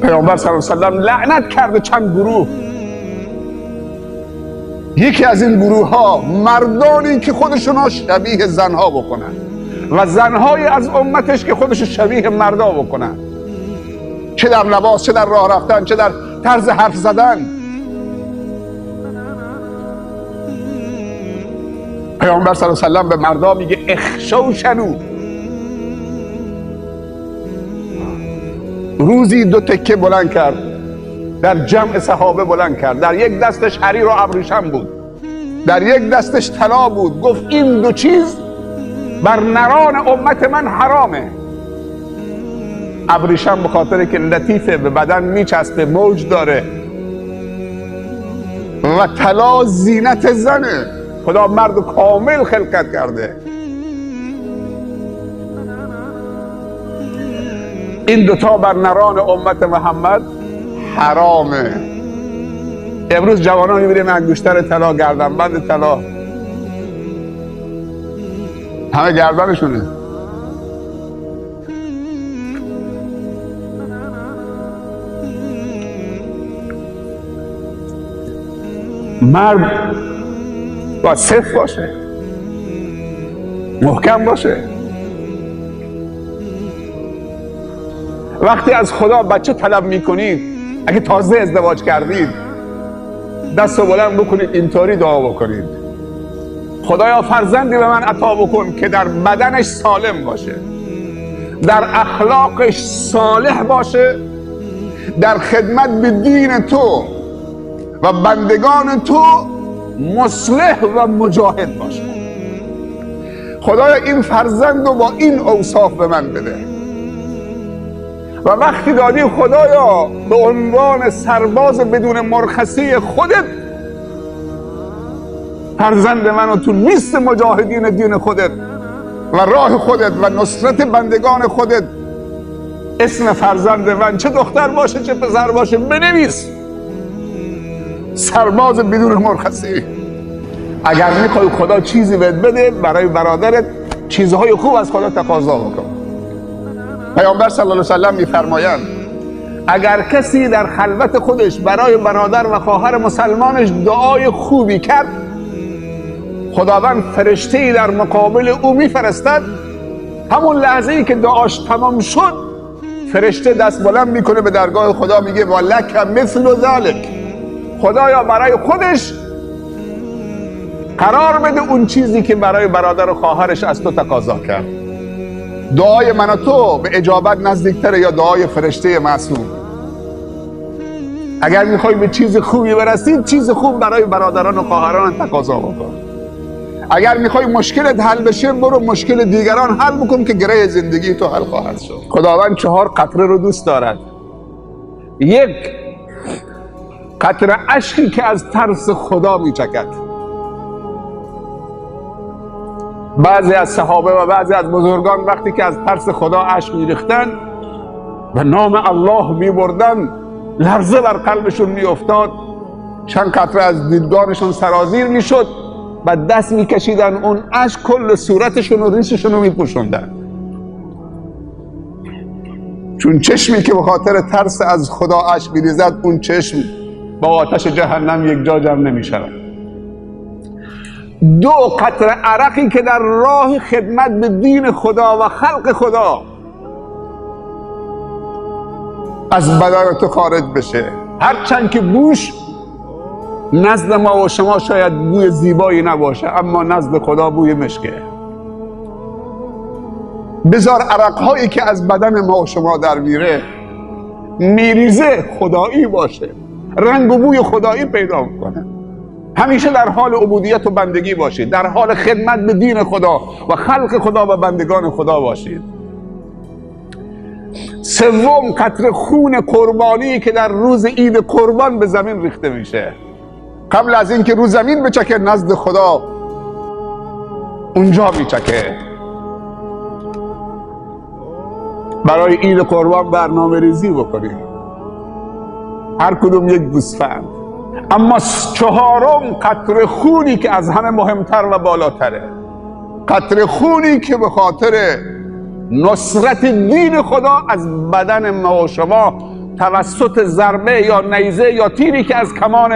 پیامبر صلی الله علیه و سلم لعنت کرده چند گروه. یکی از این گروه ها مردانی که خودشون شبیه زنها بکنن و زنهای از امتش که خودشون شبیه مردا بکنن، چه در لباس، چه در راه رفتن، چه در طرز حرف زدن. پیامبر صلی الله علیه و سلم به مردا میگه اخشوشنو. روزی 2 تکه بلند کرد، در جمع صحابه بلند کرد. در یک دستش حریر و ابریشم بود، در یک دستش طلا بود. گفت این 2 چیز بر نران امت من حرامه. ابریشم به خاطر که لطیفه، به بدن میچسبه، موج داره، و طلا زینت زنه. خدا مرد کامل خلقت کرده. این 2 تا بر نران امت محمد حرامه. امروز جوانان میبینیم انگشتر طلا، گردنبند طلا، همه گردنشونه. مرد باید صف باشه، محکم باشه. وقتی از خدا بچه طلب میکنید، اگه تازه ازدواج کردید، دست رو بلند بکنید، اینطوری دعا بکنید: خدایا فرزندی به من عطا بکن که در بدنش سالم باشه، در اخلاقش صالح باشه، در خدمت به دین تو و بندگان تو مصلح و مجاهد باشه. خدایا این فرزند رو با این اوصاف به من بده. و وقتی دادی خدایا به عنوان سرباز بدون مرخصی خودت فرزند منو تو لیست مجاهدین دین خودت و راه خودت و نصرت بندگان خودت اسم فرزند من، چه دختر باشه چه پسر باشه، بنویس سرباز بدون مرخصی. اگر میخوای خدا چیزی بهت بده، برای برادرت چیزهای خوب از خدا تقاضا بکن. پیامبر صلی الله علیه و سلم میفرمایند اگر کسی در خلوت خودش برای برادر و خواهر مسلمانش دعای خوبی کرد، خداوند فرشته‌ای در مقابل او میفرستد. همون لحظه‌ای که دعاش تمام شد، فرشته دست بلند میکنه به درگاه خدا، میگه ولک مثل ذلک. خدایا برای خودش قرار بده اون چیزی که برای برادر و خواهرش از تو تقاضا کرد. دعای من و تو به اجابت نزدیکتره یا دعای فرشته معصوم؟ اگر میخوای به چیز خوبی برسی، چیز خوب برای برادران و خواهران تقاضا بکن. اگر میخوای مشکلت حل بشه، برو مشکل دیگران حل بکن که گره زندگی تو حل خواهد شد. خداوند 4 قطره رو دوست دارد. 1 قطره اشکی که از ترس خدا میچکد. بعضی از صحابه و بعضی از بزرگان وقتی که از ترس خدا اشک میریختن و نام الله میبردن، لرزه بر قلبشون میافتاد، چند قطره از دیدگانشون سرازیر میشد و دست میکشیدن، اون اشک کل صورتشون و ریششون رو میپوشوندن. چون چشمی که به خاطر ترس از خدا اشک میریزد، اون چشم با آتش جهنم یک جا جمع نمیشود. 2 قطره عرقی که در راه خدمت به دین خدا و خلق خدا از بدن تو خارج بشه، هرچند که بوش نزد ما و شما شاید بوی زیبایی نباشه، اما نزد خدا بوی مشکه. بذار عرقهایی که از بدن ما و شما در میریزه خدایی باشه، رنگ و بوی خدایی پیدا میکنه. همیشه در حال عبودیت و بندگی باشید، در حال خدمت به دین خدا و خلق خدا و بندگان خدا باشید. 3 قطره خون قربانی که در روز عید قربان به زمین ریخته میشه، قبل از اینکه رو زمین بچکه نزد خدا اونجا میچکه. برای عید قربان برنامه ریزی بکنید، هر کدوم 1 گوسفند. اما 4 قطره خونی که از همه مهمتر و بالاتره، قطره خونی که به خاطر نصرت دین خدا از بدن ما و شما توسط ضربه یا نیزه یا تیری که از کمان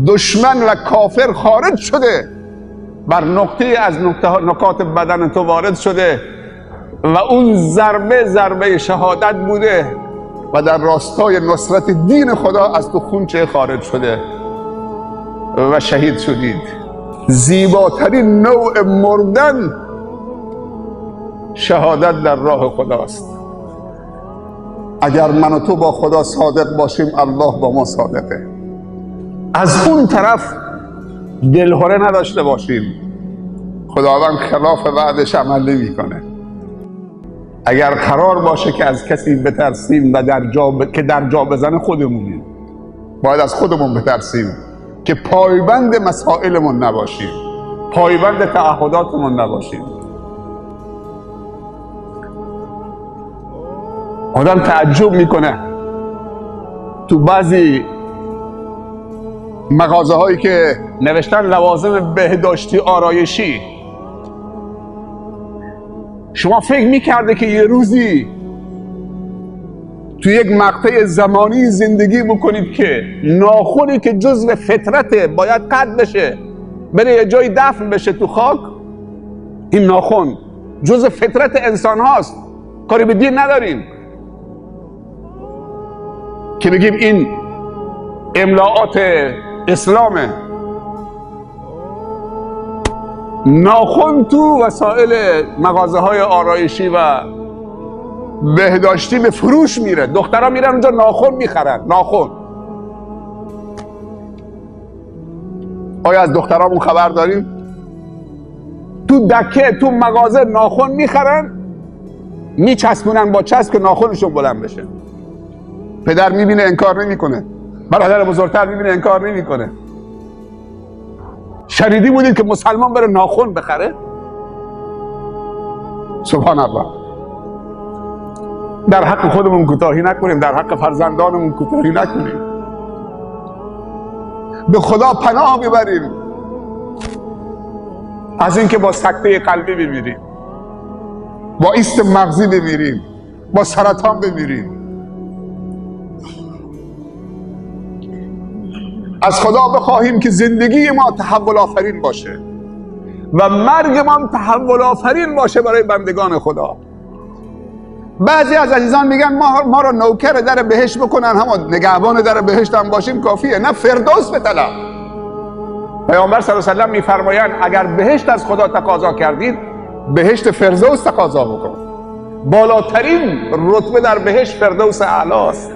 دشمن و کافر خارج شده بر نقطه از نکات بدن تو وارد شده و اون ضربه شهادت بوده و در راستای نصرت دین خدا از تو خونچه خارج شده و شهید شدید. زیباترین نوع مردن شهادت در راه خداست. اگر من و تو با خدا صادق باشیم، الله با ما صادقه. از اون طرف دلهره نداشته باشیم، خداوند خلاف وعدش عمل نمی‌کنه. اگر قرار باشه که از کسی بترسیم و در جا بزنه خودمونیم، باید از خودمون بترسیم که پایبند مسائلمون نباشیم، پایبند تعهداتمون نباشیم. آدم تعجب میکنه تو بعضی مغازه هایی که نوشتن لوازم بهداشتی آرایشی، شما فکر میکرده که یه روزی تو یک مقطع زمانی زندگی بکنید که ناخونی که جزء فطرته باید قطع بشه بره یه جای دفن بشه تو خاک؟ این ناخون جزء فطرت انسان هاست، کاری به دین نداریم که بگیم این املاعات اسلامه. ناخن تو وسایل مغازه های آرایشی و بهداشتی به فروش میره، دخترها میرن اونجا ناخن میخرن. ناخن، آیا از دخترامون خبر داریم؟ تو دکه تو مغازه ناخن میخرن، میچسبونن با چسب که ناخنشون بلند بشه. پدر میبینه انکار نمیکنه، برادر بزرگتر میبینه انکار نمیکنه. شنیدی بودید که مسلمان بره ناخن بخره؟ سبحان الله. در حق خودمون کوتاهی نکنیم، در حق فرزندانمون کوتاهی نکنیم. به خدا پناه ببریم از اینکه با سکته قلبی بمیریم، با ایست مغزی بمیریم، با سرطان بمیریم. از خدا بخواهیم که زندگی ما تحول آفرین باشه و مرگ ما تحول آفرین باشه برای بندگان خدا. بعضی از عزیزان میگن ما را نوکر در بهشت بکنن، هم نگهبان در بهشت هم باشیم کافیه. نه، فردوس بطلب. پیامبر صلی الله علیه و سلم میفرمایند اگر بهشت از خدا تقاضا کردید، بهشت فردوس تقاضا بکن. بالاترین رتبه در بهشت فردوس اعلاست.